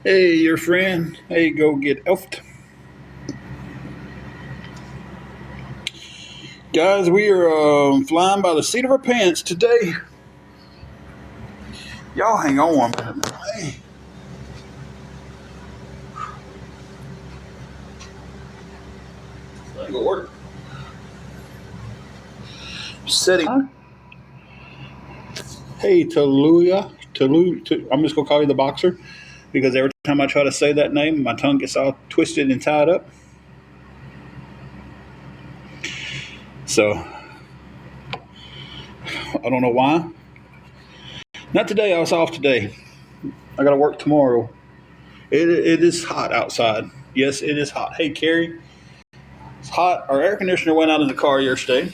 Hey, your friend. Hey, go get elfed. Guys, we are flying by the seat of our pants today. Y'all hang on one minute. Hey. That ain't gonna work. Setting. Hey, I'm just going to call you the boxer because every time I try to say that name, my tongue gets all twisted and tied up. So, I don't know why. Not today. I was off today. I got to work tomorrow. It is hot outside. Yes, it is hot. Hey, Carrie, it's hot. Our air conditioner went out in the car yesterday.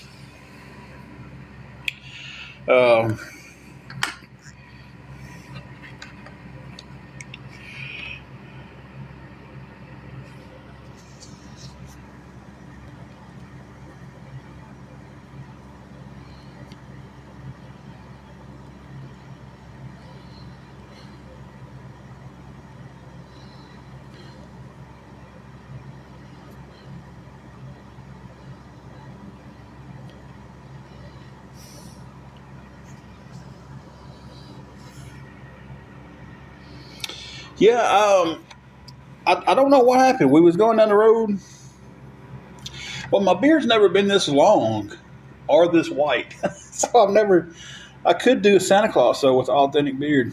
Um, yeah, I don't know what happened. We was going down the road. Well, my beard's never been this long or this white, so I've never. I could do a Santa Claus though with authentic beard.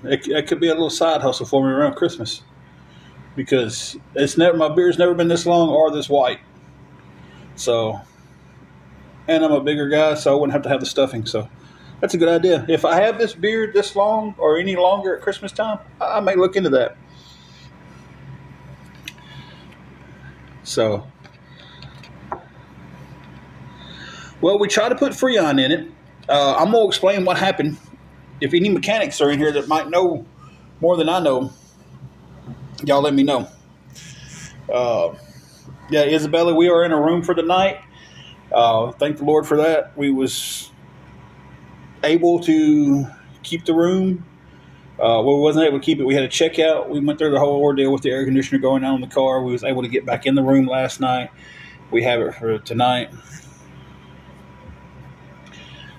It could be a little side hustle for me around Christmas because it's never my beard's never been this long or this white. So, and I'm a bigger guy, so I wouldn't have to have the stuffing. So, that's a good idea. If I have this beard this long or any longer at Christmas time, I may look into that. So, well, we try to put Freon in it. I'm gonna explain what happened. If any mechanics are in here that might know more than I know, y'all let me know. Uh, yeah, Isabella, we are in a room for the night. Thank the Lord for that. We was able to keep the room. We wasn't able to keep it. We had a checkout. We went through the whole ordeal with the air conditioner going on in the car. We was able to get back in the room last night. We have it for tonight.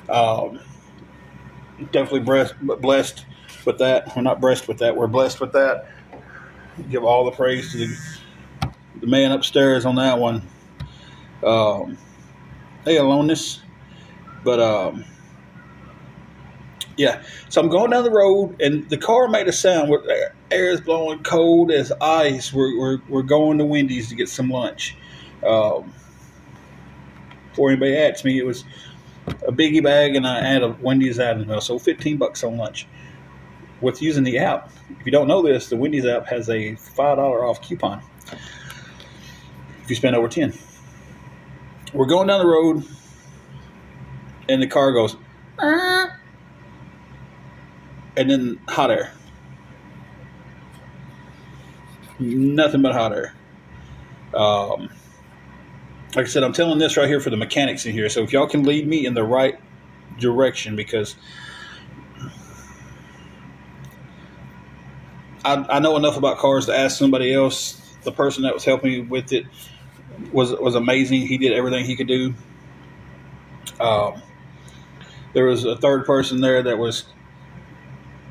Um, Definitely blessed with that. We're not blessed with that. We're blessed with that. Give all the praise to the man upstairs on that one. Um, hey, aloneness. But yeah, so I'm going down the road, and the car made a sound where the air is blowing cold as ice. We're going to Wendy's to get some lunch. Um, Before anybody asks me, it was a biggie bag, and I had a Wendy's ad as well. So $15 on lunch with using the app. If you don't know this, the Wendy's app has a $5 off coupon if you spend over 10. We're going down the road, and the car goes, and then hot air. Nothing but hot air. Like I said, I'm telling this right here for the mechanics in here. So if y'all can lead me in the right direction, because I know enough about cars to ask somebody else. The person that was helping me with it was amazing. He did everything he could do. Um, there was a third person there that was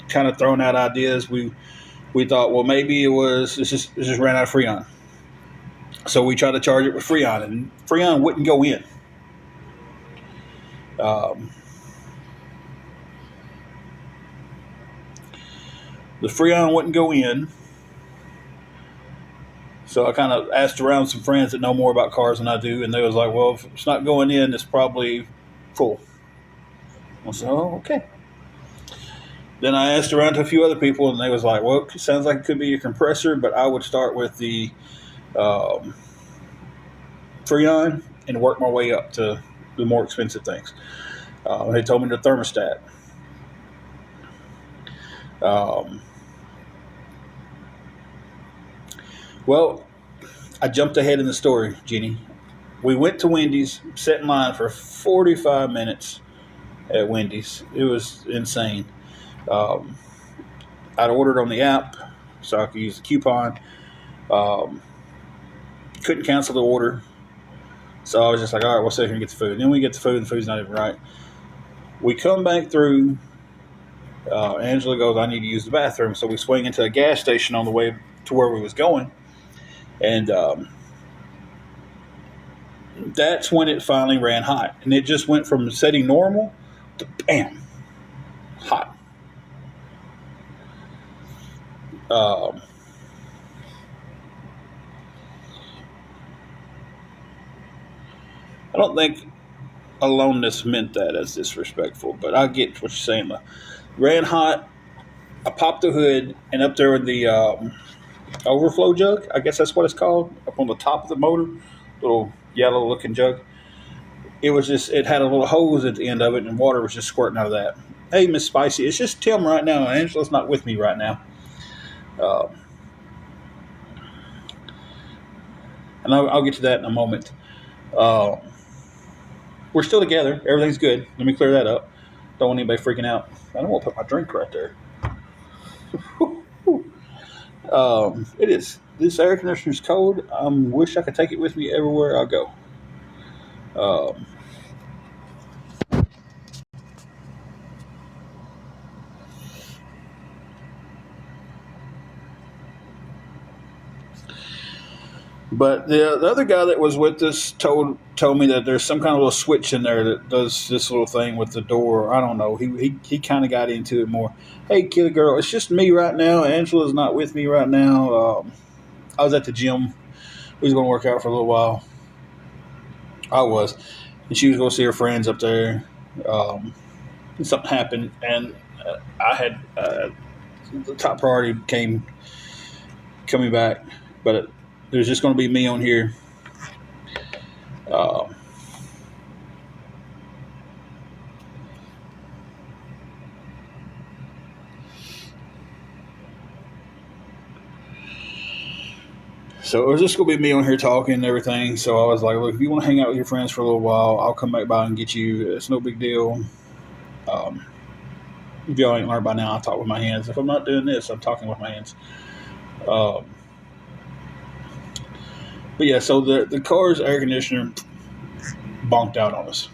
kind of throwing out ideas. We thought, well, maybe it just ran out of Freon. So we tried to charge it with Freon, and Freon wouldn't go in. The Freon wouldn't go in. So I kind of asked around some friends that know more about cars than I do, and they was like, well, if it's not going in, it's probably full. I said, oh, okay. Then I asked around to a few other people, and they was like, well, it sounds like it could be your compressor, but I would start with the Freon and work my way up to the more expensive things. They told me the thermostat. Well, I jumped ahead in the story, Jenny. We went to Wendy's, sat in line for 45 minutes at Wendy's. It was insane. Um, I'd ordered on the app, so I could use the coupon. Um, couldn't cancel the order, so I was just like, all right, we'll sit here and get the food. And then we get the food, and the food's not even right. We come back through. Angela goes, I need to use the bathroom. So we swing into a gas station on the way to where we was going. And that's when it finally ran hot. And it just went from setting normal to bam, hot. Um, I don't think aloneness meant that as disrespectful, but I get what you're saying. Ran hot. I popped the hood, and up there with the overflow jug, I guess that's what it's called, up on the top of the motor, little yellow looking jug. It had a little hose at the end of it, and water was just squirting out of that. Hey, Miss Spicy, it's just Tim right now. Angela's not with me right now. Uh, and I'll get to that in a moment. Uh, we're still together. Everything's good. Let me clear that up. Don't want anybody freaking out. I don't want to put my drink right there. It is. This air conditioner's cold. I wish I could take it with me everywhere I go. Um, But the other guy that was with us told me that there's some kind of little switch in there that does this little thing with the door. I don't know. He kind of got into it more. Hey, kid, girl, it's just me right now. Angela's not with me right now. I was at the gym. We was going to work out for a little while. I was, and she was going to see her friends up there. And something happened, and I had the top priority coming back, but there's just going to be me on here. Uh, so it was just going to be me on here talking and everything. So I was like, look, if you want to hang out with your friends for a little while, I'll come back by and get you. It's no big deal. Um, if y'all ain't learned by now, I talk with my hands. If I'm not doing this, I'm talking with my hands. Um, but yeah, so the car's air conditioner bonked out on us.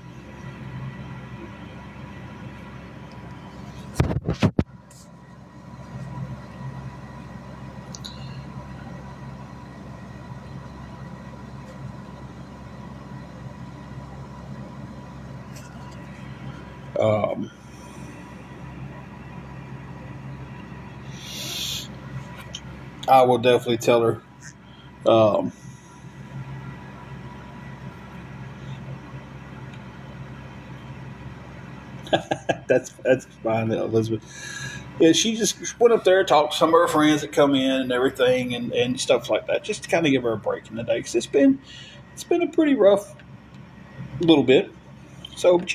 Um, I will definitely tell her. Um, that's fine, Elizabeth. Yeah, she just went up there, talked to some of her friends that come in and everything, and stuff like that, just to kind of give her a break in the day because it's been a pretty rough little bit. So, but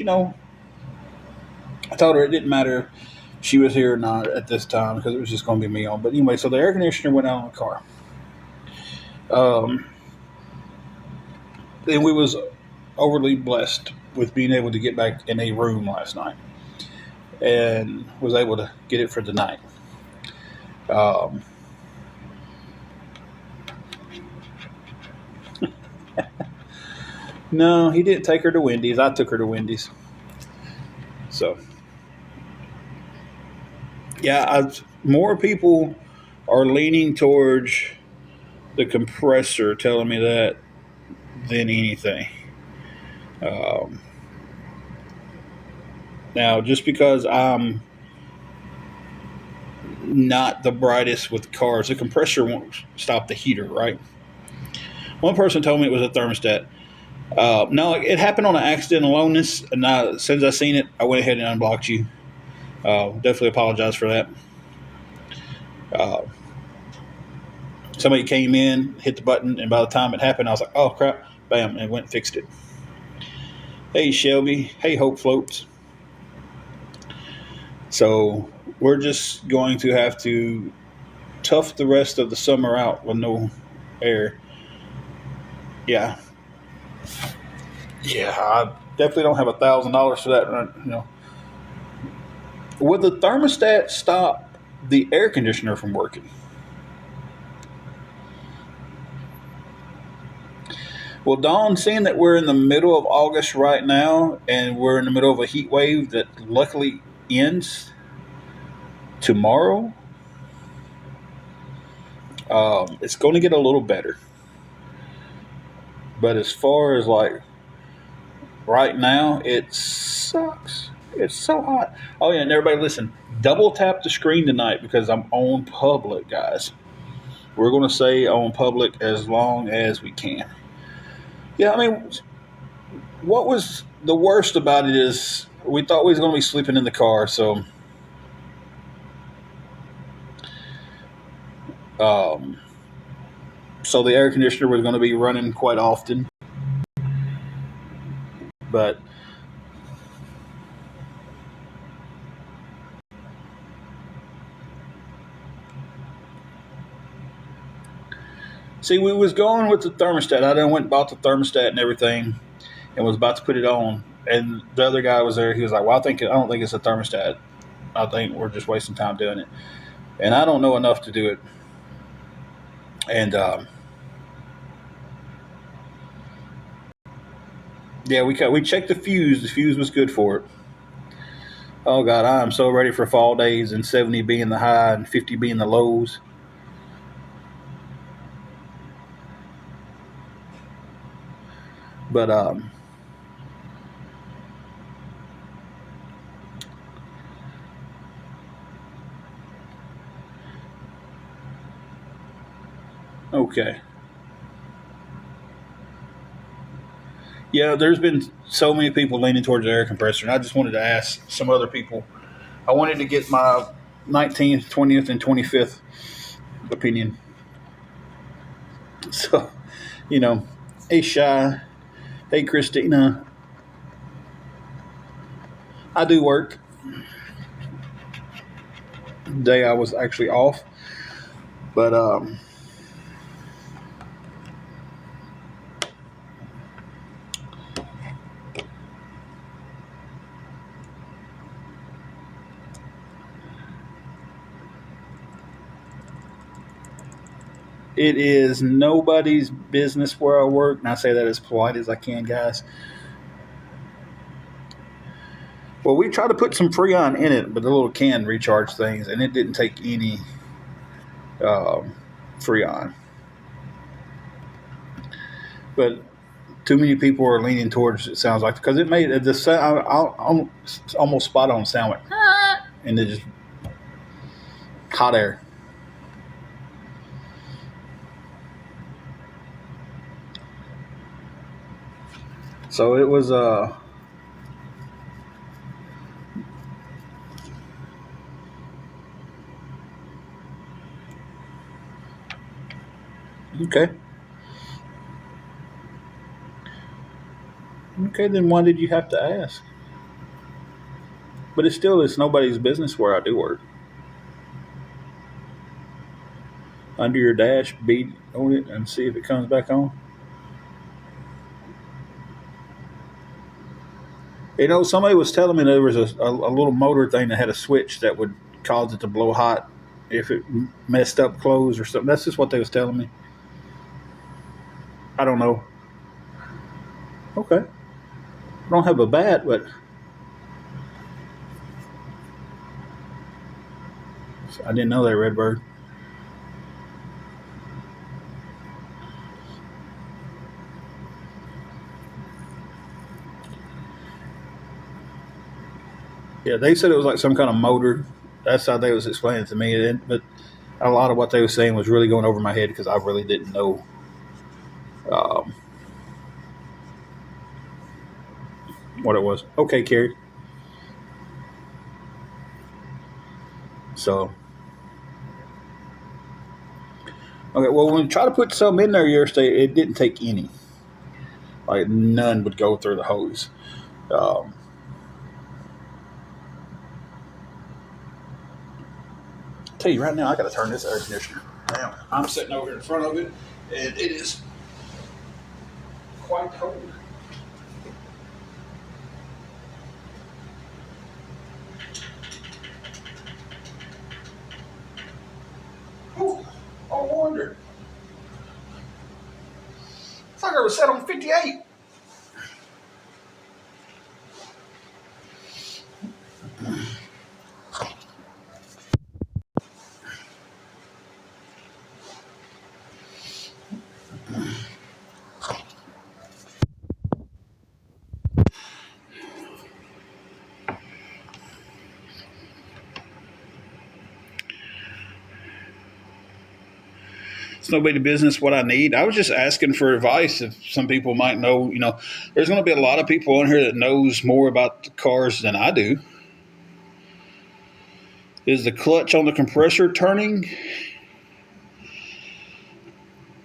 I told her it didn't matter if she was here or not at this time because it was just going to be me on. But anyway, so the air conditioner went out on the car. Um, and we was overly blessed with being able to get back in a room last night and was able to get it for the night. Um, no, he didn't take her to Wendy's. I took her to Wendy's. So, yeah, more people are leaning towards the compressor telling me that than anything. Um, Now, just because I'm not the brightest with cars, the compressor won't stop the heater, right? One person told me it was a thermostat. No, it happened on an accident aloneness, and as soon as I seen it, I went ahead and unblocked you. Definitely apologize for that. Uh, Somebody came in, hit the button, and by the time it happened, I was like, oh, crap, bam, and went and fixed it. Hey, Shelby. Hey, Hope Floats. So we're just going to have to tough the rest of the summer out with no air. Yeah. Yeah, I definitely don't have $1,000 for that. Will the thermostat stop the air conditioner from working? Well, Dawn, seeing that we're in the middle of August right now and we're in the middle of a heat wave that luckily ends tomorrow, it's going to get a little better. But as far as like right now, it sucks. It's so hot. Oh, yeah, and everybody listen, double tap the screen tonight because I'm on public, guys. We're going to stay on public as long as we can. Yeah, I mean, what was the worst about it is we thought we was going to be sleeping in the car, so um, so the air conditioner was going to be running quite often. But see, we was going with the thermostat. I then went and bought the thermostat and everything, and was about to put it on. And the other guy was there. He was like, "Well, I don't think it's a thermostat. I think we're just wasting time doing it." And I don't know enough to do it. And yeah, we checked the fuse. The fuse was good for it. Oh God, I am so ready for fall days and 70 being the high and 50 being the lows. But okay. Yeah, there's been so many people leaning towards the air compressor, and I just wanted to ask some other people. I wanted to get my 19th, 20th, and 25th opinion. So, you know, hey Shy, hey Christina, I do work. Day I was actually off, but it is nobody's business where I work, and I say that as polite as I can, guys. Well, we tried to put some Freon in it, but the little can recharge things, and it didn't take any um, Freon. But too many people are leaning towards it. Sounds like because it made the sound. I almost spot on sound like, and it just hot air. So it was okay. Okay, then why did you have to ask? But it's nobody's business where I do work. Under your dash, beat on it and see if it comes back on. You know, somebody was telling me there was a little motor thing that had a switch that would cause it to blow hot if it messed up clothes or something. That's just what they was telling me. I don't know. Okay. I don't have a bat, but I didn't know that Redbird. Yeah, they said it was like some kind of motor. That's how they was explaining it to me. But a lot of what they were saying was really going over my head because I really didn't know um, what it was. Okay, Carrie. So, okay. Well, when we try to put some in there yesterday, it didn't take any. Like none would go through the hose. Um, tell you right now, I got to turn this air conditioner down. I'm sitting over in front of it, and it is quite cold. it was set on 58. It's nobody business what I need. I was just asking for advice. If some people might know, there's going to be a lot of people on here that knows more about the cars than I do. Is the clutch on the compressor turning?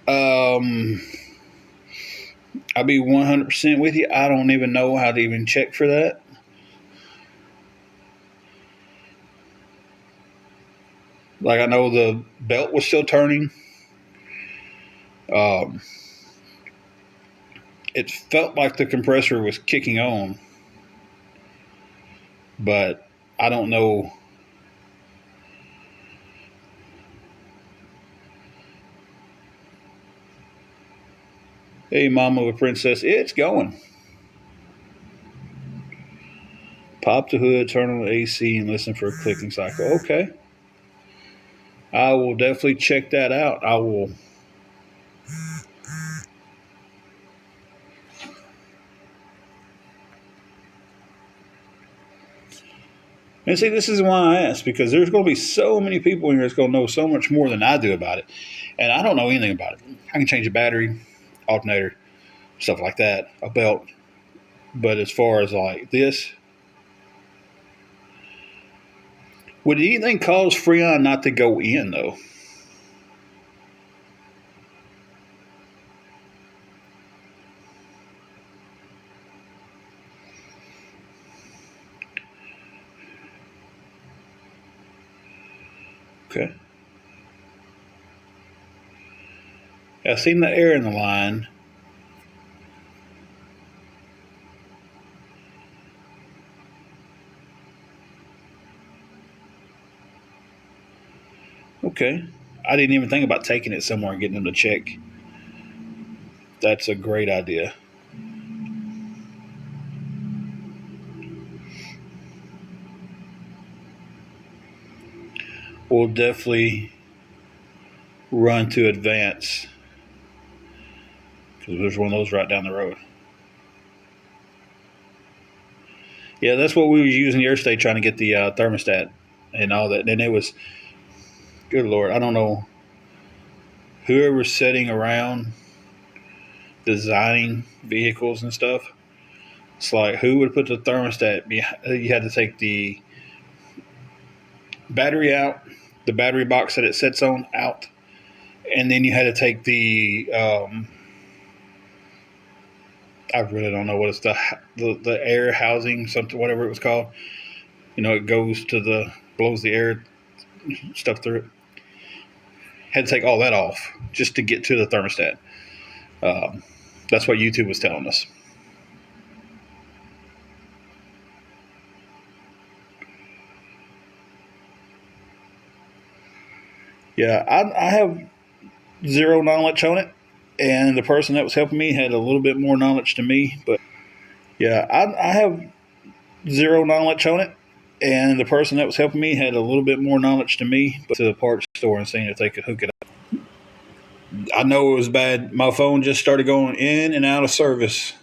I'll be 100% with you. I don't even know how to even check for that. Like, I know the belt was still turning. It felt like the compressor was kicking on, but I don't know. Hey, Mama of a Princess, it's going. Pop the hood, turn on the AC, and listen for a clicking cycle. Okay. I will definitely check that out. I will. And see, this is why I asked, because there's going to be so many people in here that's going to know so much more than I do about it. And I don't know anything about it. I can change a battery, alternator, stuff like that, a belt. But as far as like this, would anything cause Freon not to go in, though? Okay. I've seen the air in the line. Okay. I didn't even think about taking it somewhere and getting them to check. That's a great idea. We'll definitely run to Advance, because there's one of those right down the road. Yeah, that's what we was using yesterday, trying to get the thermostat and all that. And it was, good Lord, I don't know, whoever's sitting around designing vehicles and stuff. It's like, who would put the thermostat behind? You had to take the battery out, the battery box that it sits on out, and then you had to take the I really don't know what it's the air housing, something, whatever it was called. It goes to blows the air stuff through it. Had to take all that off just to get to the thermostat. That's what YouTube was telling us. Yeah, I have zero knowledge on it, and the person that was helping me had a little bit more knowledge to me. But yeah, I have zero knowledge on it, and the person that was helping me had a little bit more knowledge to me. But to the parts store and seeing if they could hook it up. I know it was bad. My phone just started going in and out of service,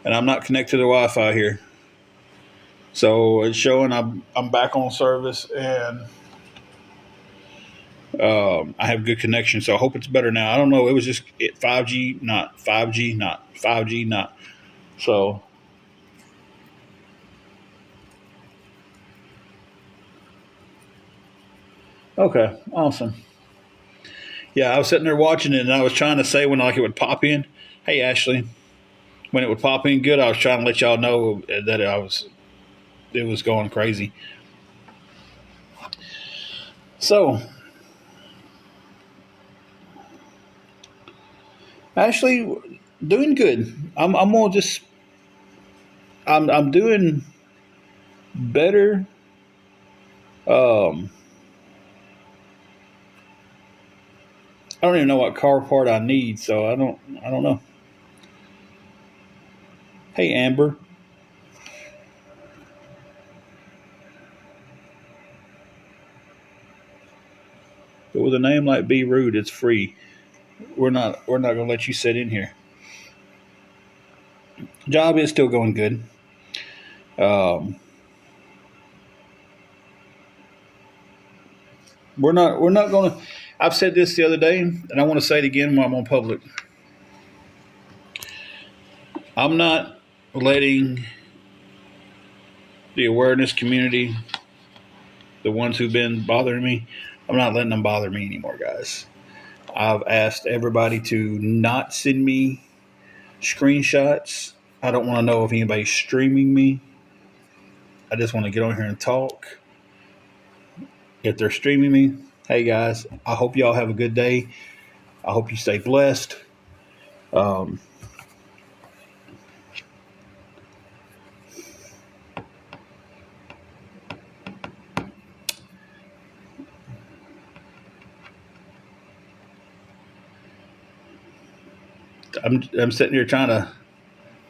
and I'm not connected to Wi-Fi here, so it's showing I'm back on service, and I have good connection. So I hope it's better now. I don't know. It was just 5G, not 5G, not 5G, not. So okay, awesome. Yeah, I was sitting there watching it, and I was trying to say when like it would pop in, "Hey Ashley," when it would pop in good. I was trying to let y'all know that it was going crazy. So Ashley, doing good. I'm gonna just I'm doing better. Um, I don't even know what car part I need, so I don't know. Hey, Amber. But with a name like Be Rude, it's free. We're not gonna let you sit in here. Job is still going good. Um, we're not gonna. I've said this the other day, and I want to say it again when I'm on public. I'm not letting the awareness community, the ones who've been bothering me, I'm not letting them bother me anymore, guys. I've asked everybody to not send me screenshots. I don't want to know if anybody's streaming me. I just want to get on here and talk. If they're streaming me, hey guys, I hope y'all have a good day. I hope you stay blessed. Um, I'm sitting here trying to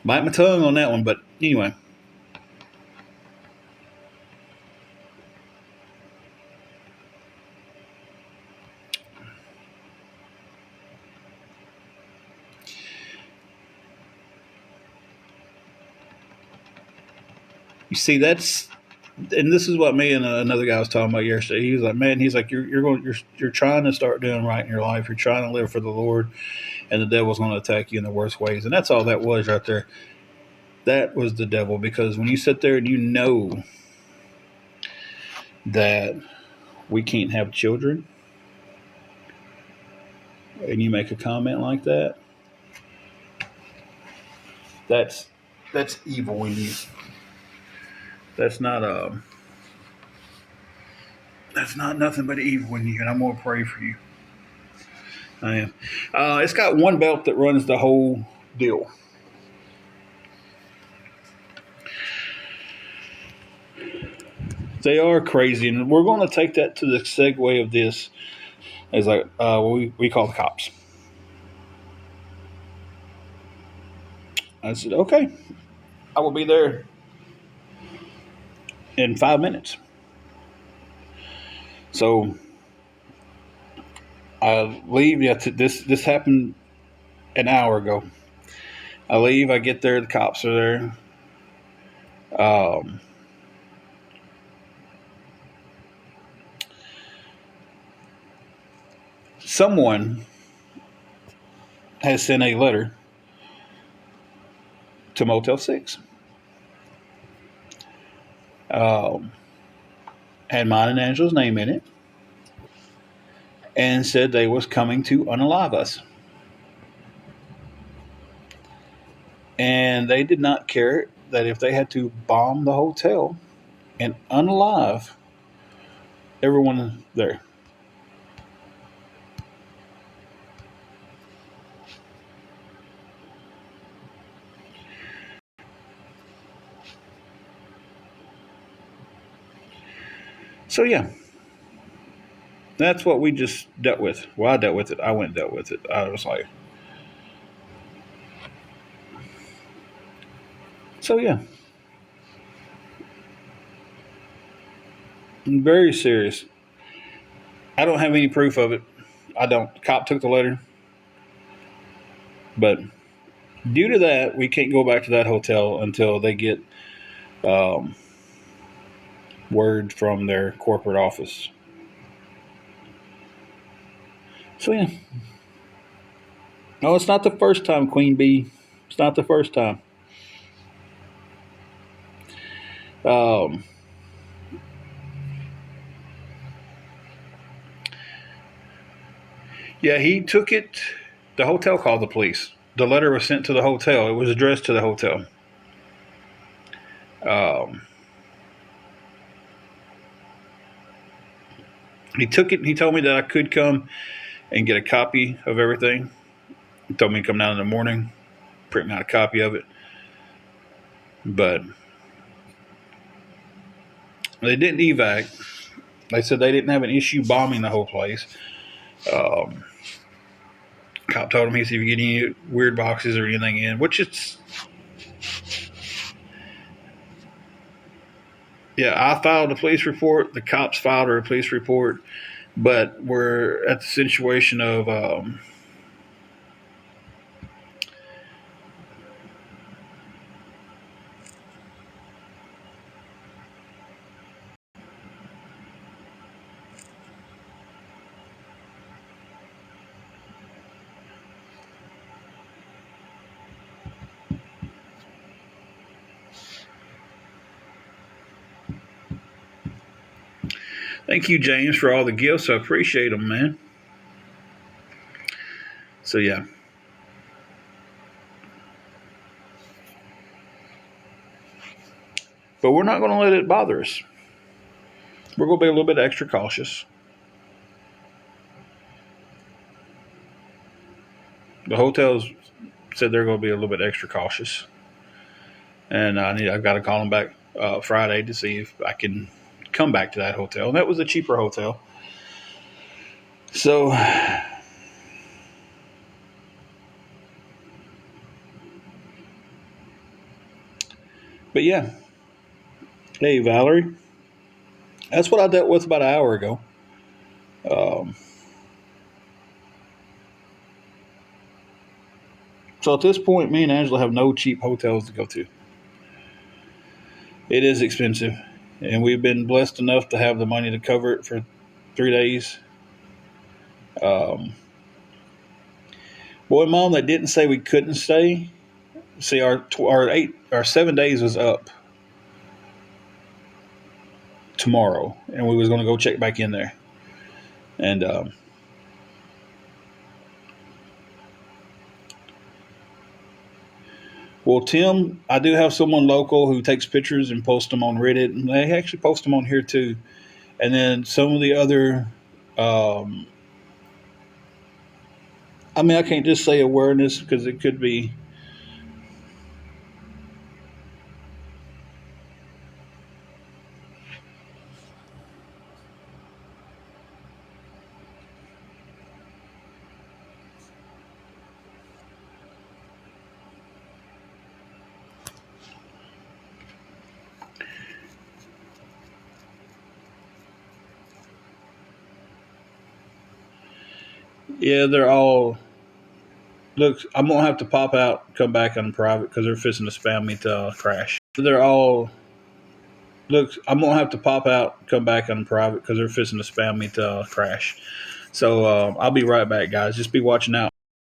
bite my tongue on that one, but anyway. You see, and this is what me and another guy was talking about yesterday. He was like, "Man, he's like, you're trying to start doing right in your life. You're trying to live for the Lord, and the devil's going to attack you in the worst ways." And that's all that was right there. That was the devil, because when you sit there and you know that we can't have children, and you make a comment like that, that's evil in you. That's not that's not nothing but evil in you, and I'm gonna pray for you. I am. It's got one belt that runs the whole deal. They are crazy, and we're going to take that to the segue of this. As like we call the cops. I said, okay, I will be there in 5 minutes. So I leave. Yeah, this happened an hour ago. I leave. I get there. The cops are there. Someone has sent a letter to Motel 6. Had mine and Angela's name in it, and said they was coming to unalive us. And they did not care that if they had to bomb the hotel and unalive everyone there. So yeah, that's what we just dealt with. Well, I dealt with it. I went and dealt with it. I was like, so yeah, I'm very serious. I don't have any proof of it. I don't. The cop took the letter, but due to that, we can't go back to that hotel until they get word from their corporate office. So yeah. No, it's not the first time, Queen Bee. It's not the first time. Um, yeah, he took it. The hotel called the police. The letter was sent to the hotel. It was addressed to the hotel. Um, he took it. He told me that I could come and get a copy of everything. He told me to come down in the morning, print me out a copy of it. But they didn't evac. They said they didn't have an issue bombing the whole place. Cop told him, he said, if you get any weird boxes or anything in, which Yeah, I filed a police report. The cops filed a police report, but we're at the situation of thank you, James, for all the gifts. I appreciate them, man. So yeah, but we're not going to let it bother us. We're going to be a little bit extra cautious. The hotels said they're going to be a little bit extra cautious, and I've got to call them back Friday to see if I can come back to that hotel. And that was a cheaper hotel. So, but yeah, hey Valerie, that's what I dealt with about an hour ago. Um, so at this point, me and Angela have no cheap hotels to go to. It is expensive, and we've been blessed enough to have the money to cover it for 3 days. Um, Boy, Mom, that didn't say we couldn't stay. See, our 7 days was up tomorrow, and we was going to go check back in there. And well, Tim, I do have someone local who takes pictures and posts them on Reddit, and they actually post them on here too. And then some of the other, um, I mean, I can't just say awareness because it could be. Yeah, they're all. Look, I'm gonna have to pop out, come back on private because they're fixing to spam me to crash. They're all. Look, I'm gonna have to pop out, come back on private because they're fixing to spam me to crash. So I'll be right back, guys. Just be watching out.